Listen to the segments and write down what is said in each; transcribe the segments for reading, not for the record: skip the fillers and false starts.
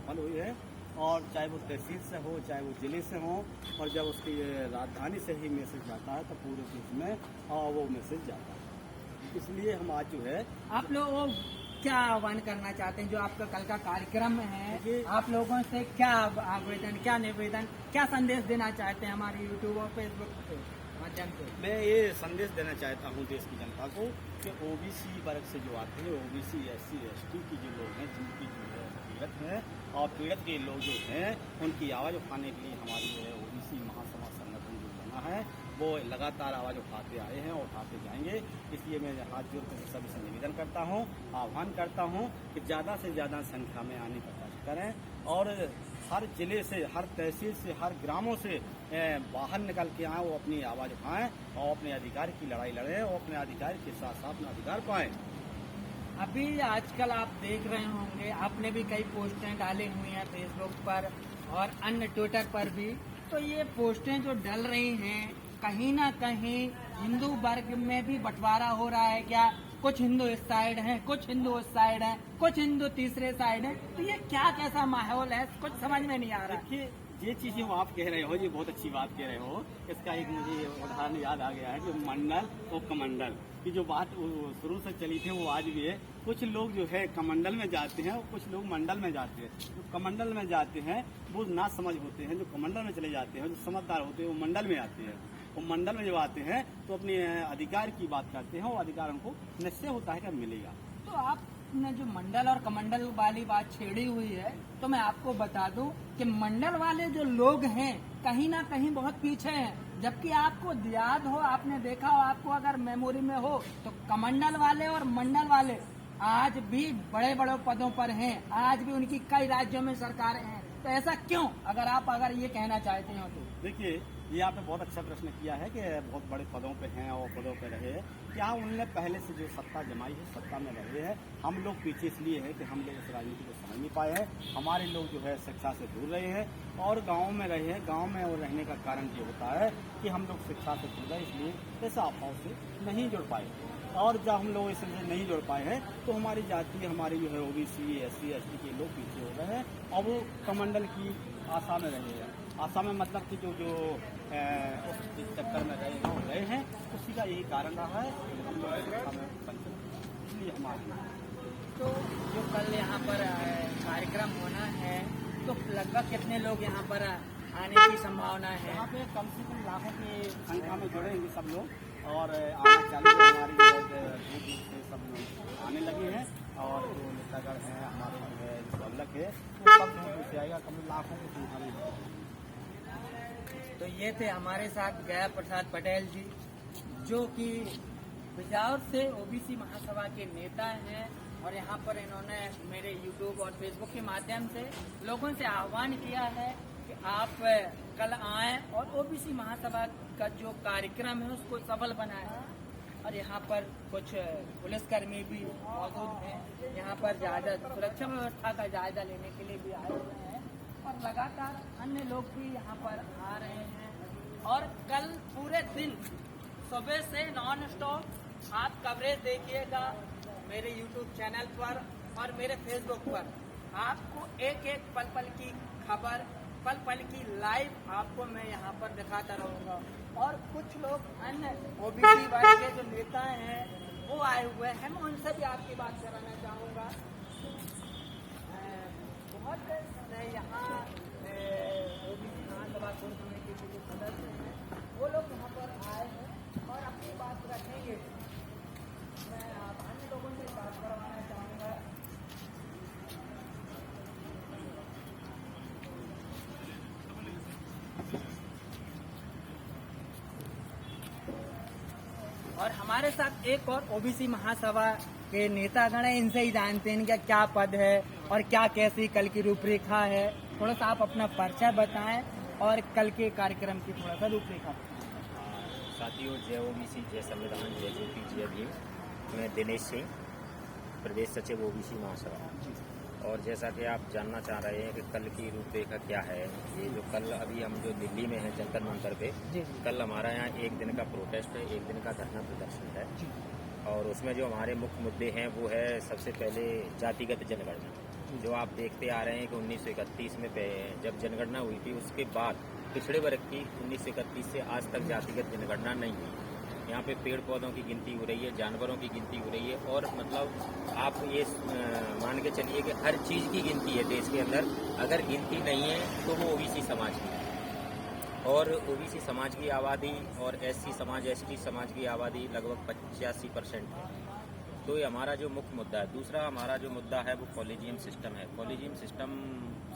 सफल हुई है। और चाहे वो तहसील से हो, चाहे वो जिले से हो, और जब उसकी राजधानी से ही मैसेज जाता है तो पूरे देश में वो मैसेज जाता है। इसलिए हम आज जो है आप लोग क्या आह्वान करना चाहते हैं, जो आपका कल का कार्यक्रम है, आप लोगों से क्या आवेदन, क्या निवेदन, क्या संदेश देना चाहते हैं हमारे यूट्यूब और फेसबुक के माध्यम से? मैं ये संदेश देना चाहता हूँ देश की जनता को कि ओबीसी वर्ग से जो आते हैं, ओबीसी SC ST की जो लोग हैं, जिनकी जो है पीड़ित हैं, और पीड़ित के लोग जो हैं उनकी आवाज़ उठाने के लिए हमारी जो है ओबीसी महासभा संगठन जो बना है वो लगातार आवाज़ उठाते आए हैं और उठाते जाएंगे। इसलिए मैं हाथ जोड़ कर सभी से निवेदन करता हूँ, आह्वान करता हूँ कि ज़्यादा से ज़्यादा संख्या में आने का प्रयास करें और हर जिले से, हर तहसील से, हर ग्रामों से बाहर निकल के आएँ, वो अपनी आवाज़ उठाएँ और अपने अधिकार की लड़ाई लड़ें और अपने अधिकार के साथ साथ अपना अधिकार पाएँ। अभी आजकल आप देख रहे होंगे, आपने भी कई पोस्टें डाली हुई हैं फेसबुक पर और अन्य ट्विटर पर भी, तो ये पोस्टें जो डल रही हैं कहीं ना कहीं हिंदू वर्ग में भी बंटवारा हो रहा है क्या? कुछ हिंदू इस साइड हैं, कुछ हिंदू उस साइड हैं, कुछ हिंदू तीसरे साइड हैं, तो ये क्या कैसा माहौल है, कुछ समझ में नहीं आ रहा। देखिए, ये चीज़ें आप कह रहे हो, ये बहुत अच्छी बात कह रहे हो। इसका एक मुझे उदाहरण याद आ गया है कि मंडल और कमंडल की जो बात शुरू से चली थी वो आज भी है। कुछ लोग जो है कमंडल में जाते हैं और कुछ लोग मंडल में जाते हैं। जो कमंडल में जाते हैं वो ना समझ होते हैं, जो कमंडल में चले जाते हैं, जो समझदार होते हैं वो मंडल में आते हैं। वो मंडल में जब आते हैं तो अपने अधिकार की बात करते हैं और अधिकार उनको निश्चय होता है कि मिलेगा। तो आपने जो मंडल और कमंडल वाली बात छेड़ी हुई है, तो मैं आपको बता दूं कि मंडल वाले जो लोग हैं कहीं ना कहीं बहुत पीछे हैं, जबकि आपको याद हो, आपने देखा हो, आपको अगर मेमोरी में हो तो कमंडल वाले और मंडल वाले आज भी बड़े बड़े पदों पर हैं, आज भी उनकी कई राज्यों में सरकारें हैं। तो ऐसा क्यों, अगर ये कहना चाहते हो तो? देखिए, ये आपने बहुत अच्छा प्रश्न किया है कि बहुत बड़े पदों पे हैं और पदों पे रहे हैं। क्या उन्होंने पहले से जो सत्ता जमाई है, सत्ता में रहे हैं। हम लोग पीछे इसलिए हैं कि हम लोग इस राजनीति को समझ नहीं पाए हैं। हमारे लोग जो है शिक्षा से दूर रहे हैं और गाँव में रहे हैं। गाँव में और रहने का कारण ये होता है कि हम लोग शिक्षा से दूर रहे, इसलिए ऐसा अफवाहों से नहीं जुड़ पाए। और जब हम लोग इससे नहीं जुड़ पाए हैं तो हमारी जाति, हमारी जो है OBC SC ST के लोग पीछे हो गए हैं और वो कमंडल की आशा में रहे हैं। आशा में मतलब कि जो उस चक्कर में रहे हैं, उसी का यही कारण रहा है। हम लोग इसलिए हमारे तो जो कल यहाँ पर कार्यक्रम होना है तो लगभग कितने लोग यहाँ पर आने की संभावना है? यहाँ पे कम से कम लाखों की संख्या में जुड़ेंगे सब लोग और आना चालू है। हमारी दूर दूर से सब लोग आने लगे हैं और जो नेतागढ़ हैं, हमारे जो है बल्लक है, वो सब दूर से आएगा, कम लाखों की संख्या में। तो ये थे हमारे साथ गया प्रसाद पटेल जी, जो कि बिजौर से OBC महासभा के नेता हैं और यहाँ पर इन्होंने मेरे YouTube और Facebook के माध्यम से लोगों से आह्वान किया है कि आप कल आएं और OBC महासभा का जो कार्यक्रम है उसको सफल बनाएं। और यहाँ पर कुछ पुलिसकर्मी भी मौजूद हैं, यहाँ पर जायजा सुरक्षा व्यवस्था का जायजा लेने के लिए भी आए हुए हैं और लगातार अन्य लोग भी यहाँ पर आ रहे हैं। और कल पूरे दिन सुबह से नॉन स्टॉप आप कवरेज देखिएगा मेरे YouTube चैनल पर और मेरे Facebook पर। आपको एक एक पल पल की खबर, पल पल की लाइव आपको मैं यहाँ पर दिखाता रहूँगा। और कुछ लोग अन्य OBC वर्ग के जो नेता हैं वो आए हुए हैं, मैं उनसे भी आपकी बात कराना चाहूँगा। बहुत यहाँ OBC महासभा कोर कमेटी के जो सदस्य हैं वो लोग यहाँ पर आए हैं और अपनी बात रखेंगे। मैं अन्य लोगों से बात करवाना चाहूँगा। और हमारे साथ एक और OBC महासभा के नेतागण हैं, इनसे ही जानते हैं इनका क्या पद है और क्या कैसी कल की रूपरेखा है। थोड़ा सा आप अपना परिचय बताएं और कल के कार्यक्रम की थोड़ा सा रूपरेखा। साथियों, जय OBC, जय संविधान, जय ज्योति, जय भीम। मैं दिनेश सिंह, प्रदेश सचिव OBC महासभा। और जैसा कि आप जानना चाह रहे हैं कि कल की रूपरेखा क्या है, ये जो कल अभी हम जो दिल्ली में हैं जंतर मंतर पे, कल हमारा यहाँ एक दिन का प्रोटेस्ट है, एक दिन का धरना प्रदर्शन है। और उसमें जो हमारे मुख्य मुद्दे हैं वो है सबसे पहले जातिगत जनगणना। जो आप देखते आ रहे हैं कि 1931 में जब जनगणना हुई थी, उसके बाद पिछड़े वर्ग की 1931 से आज तक जातिगत जनगणना नहीं हुई। यहाँ पे पेड़ पौधों की गिनती हो रही है, जानवरों की गिनती हो रही है, और मतलब आप ये मान के चलिए कि हर चीज़ की गिनती है देश के अंदर। अगर गिनती नहीं है तो वो ओबीसी समाज की है, और ओबीसी समाज की आबादी और एससी समाज, एसटी समाज की आबादी लगभग 85% है। तो ये हमारा जो मुख्य मुद्दा है। दूसरा हमारा जो मुद्दा है वो कॉलेजियम सिस्टम है। कॉलेजियम सिस्टम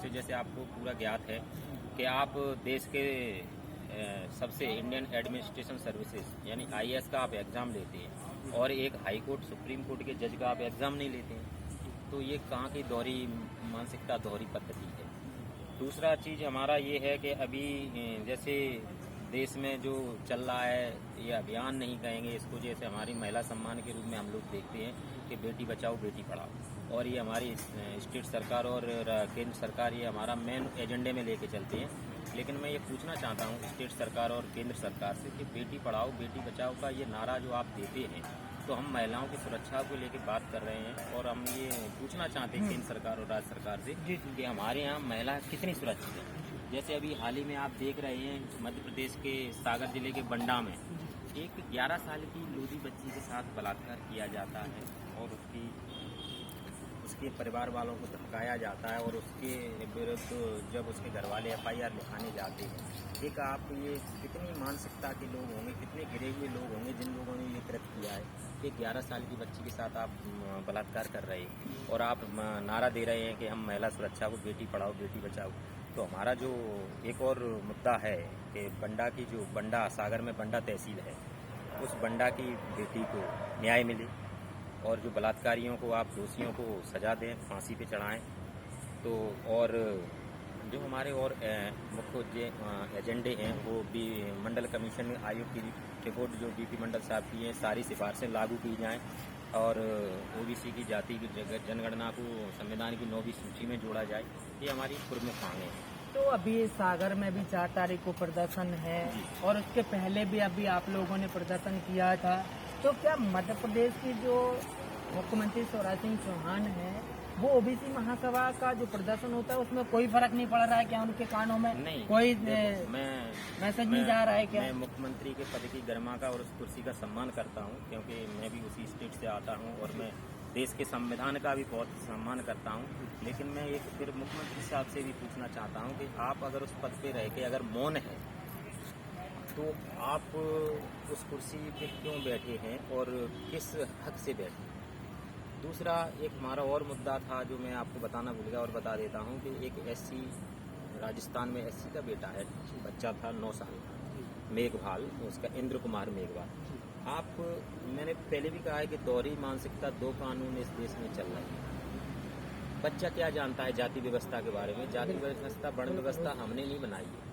से जैसे आपको पूरा ज्ञात है कि आप देश के सबसे इंडियन एडमिनिस्ट्रेशन सर्विसेज यानी IAS का आप एग्ज़ाम लेते हैं, और एक हाई कोर्ट सुप्रीम कोर्ट के जज का आप एग्ज़ाम नहीं लेते हैं, तो ये कहाँ की दोहरी मानसिकता, दोहरी पद्धति है। दूसरा चीज़ हमारा ये है कि अभी जैसे देश में जो चल रहा है, ये अभियान नहीं कहेंगे इसको, जैसे हमारी महिला सम्मान के रूप में हम लोग देखते हैं कि बेटी बचाओ बेटी पढ़ाओ, और ये हमारी स्टेट सरकार और केंद्र सरकार ये हमारा मेन एजेंडे में लेके चलते हैं। लेकिन मैं ये पूछना चाहता हूँ स्टेट सरकार और केंद्र सरकार से कि बेटी पढ़ाओ बेटी बचाओ का ये नारा जो आप देते हैं, तो हम महिलाओं की सुरक्षा को लेकर बात कर रहे हैं, और हम ये पूछना चाहते हैं केंद्र सरकार और राज्य सरकार से कि हमारे यहाँ महिला कितनी सुरक्षित है। जैसे अभी हाल ही में आप देख रहे हैं मध्य प्रदेश के सागर जिले के बंडा में एक 11 साल की लोधी बच्ची के साथ बलात्कार किया जाता है, और उसके परिवार वालों को धमकाया जाता है, और उसके विरुद्ध जब उसके घर वाले FIR लिखाने जाते हैं। एक आप ये कितनी मानसिकता के लोग होंगे, कितने गिरे हुए लोग होंगे जिन लोगों ने ये कृत्य किया है कि 11 साल की बच्ची के साथ आप बलात्कार कर रहे हैं, और आप नारा दे रहे हैं कि हम महिला सुरक्षा को बेटी पढ़ाओ बेटी बचाओ। तो हमारा जो एक और मुद्दा है कि बंडा की जो बंडा सागर में बंडा तहसील है, उस बंडा की बेटी को न्याय मिले, और जो बलात्कारियों को आप दोषियों को सजा दें, फांसी पे चढ़ाएं। तो और जो हमारे और मुख्य एजेंडे हैं वो भी मंडल कमीशन आयोग की रिपोर्ट जो DP मंडल साहब की है, सारी सिफारिशें लागू की जाएं, और OBC की जाति की जनगणना को संविधान की 9वीं सूची में जोड़ा जाए। ये हमारी प्रमुख मांगे हैं। तो अभी सागर में भी 4 तारीख को प्रदर्शन है, और उसके पहले भी अभी आप लोगों ने प्रदर्शन किया था। तो क्या मध्य प्रदेश की जो मुख्यमंत्री शिवराज सिंह चौहान है, वो OBC महासभा का जो प्रदर्शन होता है उसमें कोई फर्क नहीं पड़ रहा है? क्या उनके कानों में नहीं, कोई मैसेज नहीं जा रहा है क्या? मैं मुख्यमंत्री के पद की गरिमा का और उस कुर्सी का सम्मान करता हूँ, क्योंकि मैं भी उसी स्टेट से आता हूँ, और मैं देश के संविधान का भी बहुत सम्मान करता हूँ। लेकिन मैं एक फिर मुख्यमंत्री साहब से भी पूछना चाहता हूँ कि आप अगर उस पद पे रह के अगर मौन है, तो आप उस कुर्सी पे क्यों बैठे हैं और किस हक से बैठे? दूसरा एक हमारा और मुद्दा था जो मैं आपको बताना भूल गया, और बता देता हूँ कि एक SC राजस्थान में SC का बेटा है, बच्चा था 9 साल का, मेघवाल, उसका इंद्र कुमार मेघवाल। आप मैंने पहले भी कहा है कि दोहरी मानसिकता, 2 कानून इस देश में चल रहे हैं। बच्चा क्या जानता है जाति व्यवस्था के बारे में? जाति व्यवस्था, वर्ण व्यवस्था हमने नहीं बनाई है।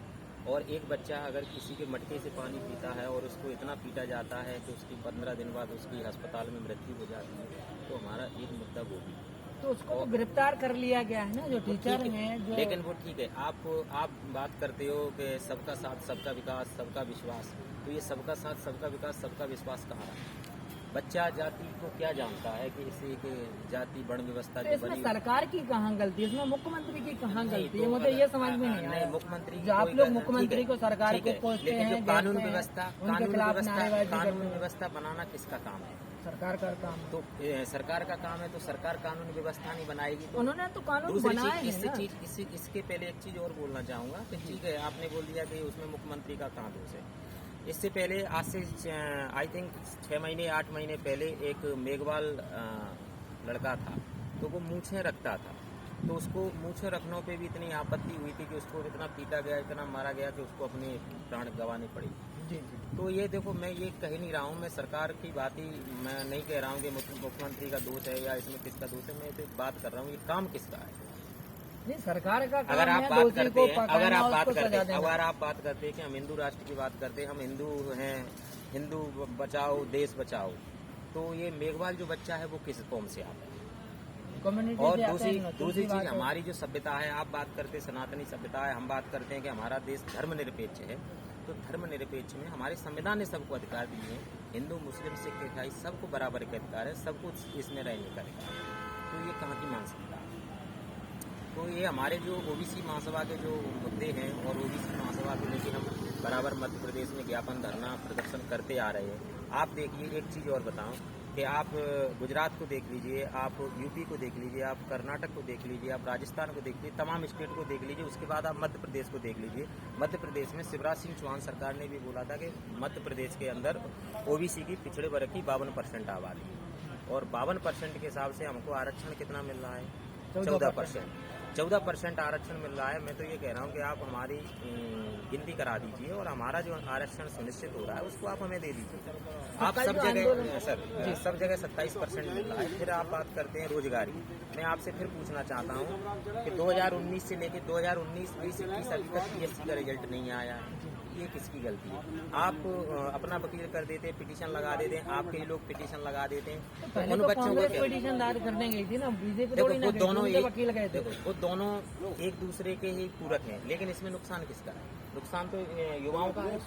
और एक बच्चा अगर किसी के मटके से पानी पीता है और उसको इतना पीटा जाता है कि उसकी 15 दिन बाद उसकी अस्पताल में मृत्यु हो जाती है, तो हमारा एक मुद्दा वो भी। तो उसको तो गिरफ्तार कर लिया गया है ना, जो टीचर हैं जो। लेकिन वो ठीक है, आप बात करते हो कि सबका साथ सबका विकास सबका विश्वास, तो ये सबका साथ सबका विकास सबका विश्वास कहाँ रहा? बच्चा जाति को क्या जानता है कि इसे एक जाति वर्ण व्यवस्था तो इसमें सरकार की कहाँ गलती है, इसमें मुख्यमंत्री की कहाँ गलती है? मुझे ये समझ में नहीं आया। मुख्यमंत्री जो आप लोग मुख्यमंत्री को सरकार को कोसते हैं, कानून व्यवस्था बनाना किसका काम है? सरकार का काम। तो सरकार का काम है, तो सरकार कानून व्यवस्था नहीं बनाएगी तो उन्होंने तो कानून दूसरी बनाए चीज हैं ना। इसके पहले एक चीज और बोलना चाहूंगा कि ठीक है, आपने बोल दिया कि उसमें मुख्यमंत्री का कहाँ दोष है। इससे पहले आज से आई थिंक 6 महीने 8 महीने पहले एक मेघवाल लड़का था, तो वो मूछें रखता था, तो उसको मूछें रखने पे भी इतनी आपत्ति हुई थी कि उसको इतना पीटा गया, इतना मारा गया कि उसको अपने प्राण गंवाने पड़े। जी। तो ये देखो, मैं ये कह नहीं रहा हूँ, मैं सरकार की बात ही मैं नहीं कह रहा हूँ कि मुख्यमंत्री का दोष है या इसमें किसका दोष है, मैं तो बात कर रहा हूँ ये काम किसका है। नहीं, सरकार का काम अगर आप है, बात करते हैं, अगर आप बात करते हैं कि हम हिंदू राष्ट्र की बात करते हैं, हम हिंदू हैं, हिंदू बचाओ देश बचाओ, तो ये मेघवाल जो बच्चा है वो किस कौम से आता है? और दूसरी चीज हमारी जो सभ्यता है, आप बात करते हैं सनातनी सभ्यता है, हम बात करते हैं कि हमारा देश धर्मनिरपेक्ष है, तो धर्मनिरपेक्ष में हमारे संविधान ने सबको अधिकार दिए हैं, हिंदू मुस्लिम सिख ईसाई सबको बराबर के अधिकार है, सबको इसमें रहने का अधिकार है। तो ये कहाँ की मानसिकता है? देखो, ये हमारे जो ओबीसी महासभा के जो मुद्दे हैं और ओबीसी महासभा को लेकर हम बराबर मध्य प्रदेश में ज्ञापन धरना प्रदर्शन करते आ रहे हैं। आप देखिए, एक चीज़ और बताऊं कि आप गुजरात को देख लीजिए, आप यूपी को देख लीजिए, आप कर्नाटक को देख लीजिए, आप राजस्थान को देख लीजिए, तमाम स्टेट को देख लीजिए, उसके बाद आप मध्य प्रदेश को देख लीजिए। मध्य प्रदेश में शिवराज सिंह चौहान सरकार ने भी बोला था कि मध्य प्रदेश के अंदर ओबीसी की पिछड़े वर्ग की 52% आबादी है और 52% के हिसाब से हमको आरक्षण कितना मिल रहा है? 14% आरक्षण मिल रहा है। मैं तो ये कह रहा हूँ कि आप हमारी गिनती करा दीजिए और हमारा जो आरक्षण सुनिश्चित हो रहा है उसको आप हमें दे दीजिए। आप सब जगह सब जगह 27% मिल रहा है। फिर आप बात करते हैं रोजगारी। मैं आपसे फिर पूछना चाहता हूँ कि 2019 से लेकर 2019, 20, 21 अभी तक PSC का रिजल्ट नहीं आया है। ये किसकी गलती है? आप अपना वकील कर देते, पिटीशन लगा देते हैं, आपके ही लोग पिटीशन लगा देते हैं। तो उन बच्चों को पिटीशन दायर करने गई थी ना, बीजेपी देखो, वो दोनों एक दूसरे के ही पूरक हैं, लेकिन इसमें नुकसान किसका है? नुकसान तो युवाओं का है,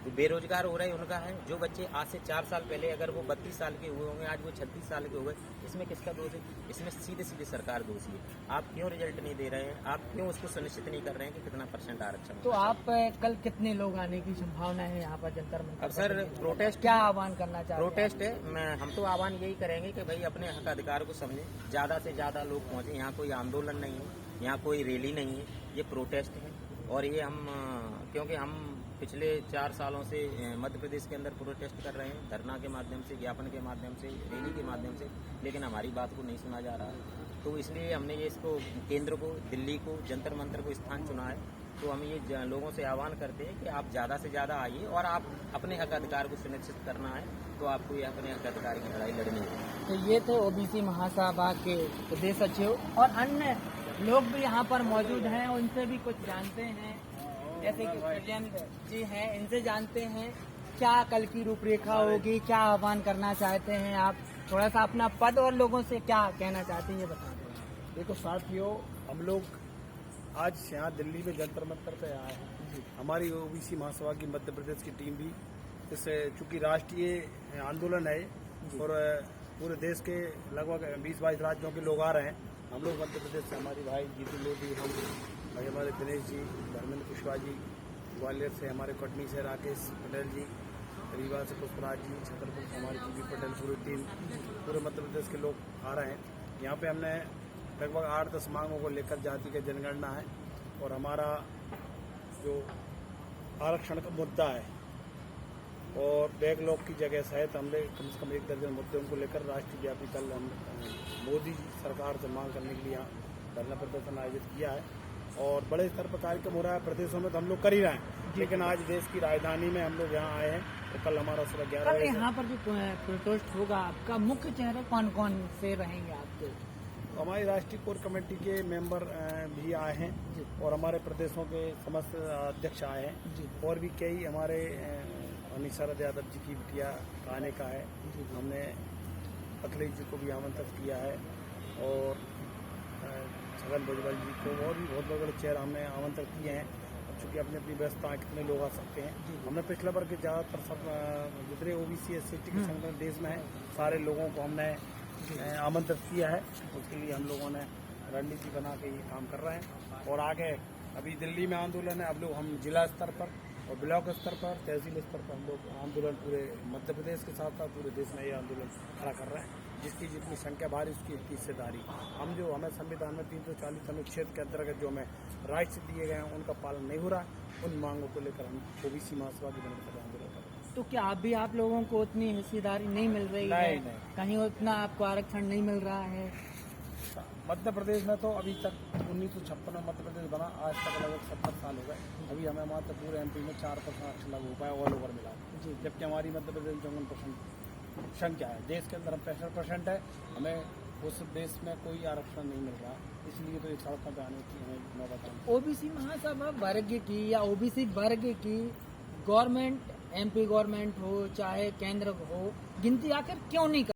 जो बेरोजगार हो रहे हैं उनका है। जो बच्चे आज से 4 साल पहले अगर वो 32 साल के हुए होंगे, आज वो 36 साल के हो गए, इसमें किसका दोष है? इसमें सीधे सीधे सरकार दोषी है। आप क्यों रिजल्ट नहीं दे रहे हैं? आप क्यों उसको सुनिश्चित नहीं कर रहे हैं कि कितना % आरक्षण? तो आप कल कितने लोग आने की संभावना है यहाँ पर जंतर मंतर? अब सर, प्रोटेस्ट क्या आह्वान करना चाहते हैं? प्रोटेस्ट है। हम तो आह्वान यही करेंगे कि भाई अपने हक अधिकार को समझें, ज्यादा से ज्यादा लोग पहुंचे। यहाँ कोई आंदोलन नहीं है, यहाँ कोई रैली नहीं है, ये प्रोटेस्ट है। और ये हम क्योंकि हम पिछले 4 सालों से मध्य प्रदेश के अंदर प्रोटेस्ट कर रहे हैं, धरना के माध्यम से, ज्ञापन के माध्यम से, रैली के माध्यम से, लेकिन हमारी बात को नहीं सुना जा रहा है। तो इसलिए हमने ये इसको केंद्र को, दिल्ली को, जंतर मंतर को स्थान चुना है। तो हम ये लोगों से आह्वान करते हैं कि आप ज़्यादा से ज़्यादा आइए और आप अपने हक अधिकार को सुनिश्चित करना है, तो आपको ये अपने हक अधिकार की लड़ाई लड़नी है। तो ये थे ओबीसी महासभा के प्रदेश सचिव और अन्य लोग भी यहाँ पर मौजूद हैं, उनसे भी कुछ जानते हैं। जैसे कि प्रियंक जी हैं, इनसे जानते हैं क्या कल की रूपरेखा होगी, क्या आह्वान करना चाहते हैं आप, थोड़ा सा अपना पद और लोगों से क्या कहना चाहते हैं ये बता दें। देखो साथियों, हम लोग आज यहाँ दिल्ली में जंतर मंतर पे आए हैं। हमारी ओबीसी महासभा की मध्य प्रदेश की टीम भी इससे, चूंकि राष्ट्रीय आंदोलन है और पूरे देश के लगभग 20-22 राज्यों के लोग आ रहे हैं। हम लोग मध्य प्रदेश से, हमारी भाई जीतू लोधी, हम भाई हमारे दिनेश जी, धर्मेंद्र कुशवाहा जी, ग्वालियर से हमारे कटनी से राकेश पटेल जी, रीवा से पुष्पराज जी, छतरपुर से हमारे जी पटेल, पूरी टीम, पूरे मध्य प्रदेश के लोग आ रहे हैं। यहाँ पे हमने लगभग 8-10 मांगों को लेकर जाति की जनगणना है और हमारा जो आरक्षण का मुद्दा है और बैकलॉग की जगह सहित हमने कम से कम 1 दर्जन मुद्दों को लेकर राष्ट्रव्यापी कल हम मोदी सरकार से मांग करने के लिए यहाँ धरना प्रदर्शन आयोजित किया है और बड़े स्तर पर कार्यक्रम हो रहा है। प्रदेशों में तो हम लोग कर ही रहे हैं, लेकिन आज देश की राजधानी में हम लोग यहाँ आए हैं। तो कल हमारा सुबह 11 बजे यहाँ पर जो प्रोटेस्ट होगा, आपका मुख्य चेहरे कौन कौन से रहेंगे आपके? हमारी राष्ट्रीय कोर कमेटी के मेंबर भी आए हैं और हमारे प्रदेशों के समस्त अध्यक्ष आए हैं और भी कई हमारे शरद यादव जी की बिटिया आने का है। हमने अखिलेश जी को भी आमंत्रित किया है और छगन भुजबल जी को और भी बहुत बड़े चेहरे हमने आमंत्रित किए हैं। चूँकि अपनी अपनी व्यवस्था कितने लोग आ सकते हैं, हमने पिछले बार के ज़्यादातर सब जितने ओबीसी SC के संगठन देश में है, सारे लोगों को हमने आमंत्रित किया है। उसके लिए हम लोगों ने रणनीति बना के ये काम कर रहे हैं और आगे अभी दिल्ली में आंदोलन है। अब लोग हम जिला स्तर पर और ब्लॉक स्तर पर, तहसील स्तर पर हम लोग आंदोलन पूरे मध्य प्रदेश के साथ साथ पूरे देश में ये आंदोलन खड़ा कर रहे हैं। जिसकी जितनी संख्या भारी उसकी इतनी हिस्सेदारी। हम जो हमें संविधान में 340 अनुच्छेद के अंतर्गत जो हमें राइट्स दिए गए हैं उनका पालन नहीं हो रहा, उन मांगों को लेकर हम ओबीसी महासभा की बनकर आंदोलन कर रहे हैं। तो क्या अभी आप लोगों को उतनी हिस्सेदारी नहीं मिल रही है? नहीं। कहीं उतना आपको आरक्षण नहीं मिल रहा है? मध्य प्रदेश में तो अभी तक 1956 में मध्य प्रदेश बना, आज तक लगभग 70 साल हो गए। अभी हमें मात्र पूरे MP में 4% आरक्षण लागू हो पाया ऑल ओवर मिला, जबकि हमारी मध्य प्रदेश में 54% संख्या है। देश के अंदर हम 65% है, हमें उस देश में कोई आरक्षण नहीं मिल रहा, इसलिए तो ये सड़कों पर आने की हमें नौबत आई। ओबीसी महासभा वर्ग की या ओबीसी वर्ग की गवर्नमेंट, MP गवर्नमेंट हो चाहे केंद्र हो, गिनती आकर क्यों नहीं